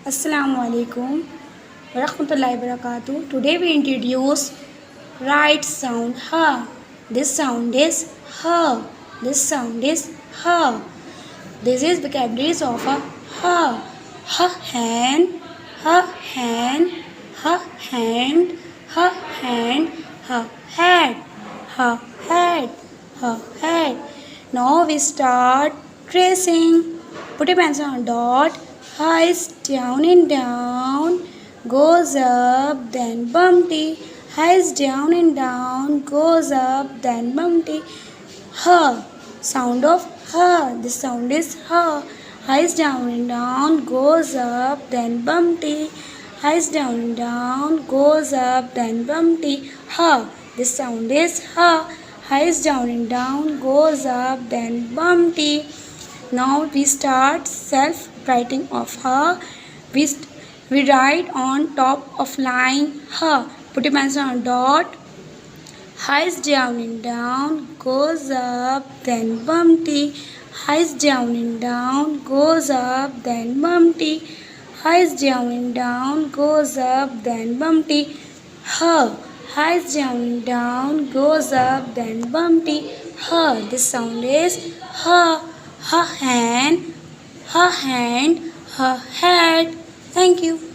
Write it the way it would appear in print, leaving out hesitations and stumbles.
Assalamu alaikum warahmatullahi wabarakatuh. Today we introduce right sound ha. This sound is ha. This sound is ha. This is vocabularies of a ha. Ha hand, ha hand, ha hand, ha hand, ha head, ha head, ha head. Now we start tracing. Put a pencil on dot. Ha is down and down, goes up, then bumpty. Ha is down and down, goes up, then bumpty. Ha. Sound of ha. This sound is ha. Ha is down and down, goes up, then bumpty. Ha is down and down, goes up, then bumpty. Ha. This sound is ha. Ha is down and down, goes up, then bumpty. Now we start self-writing of ha. We write on top of line ha. Put a pencil on dot. Ha is down and down, goes up, then bumpty. Ha is down and down, goes up, then bumpty. Ha is down and down, goes up, then bumpty. Ha. Ha is down and down, goes up, then bumpty. Ha. This sound is ha. Ha hand, ha hand, ha head. Thank you.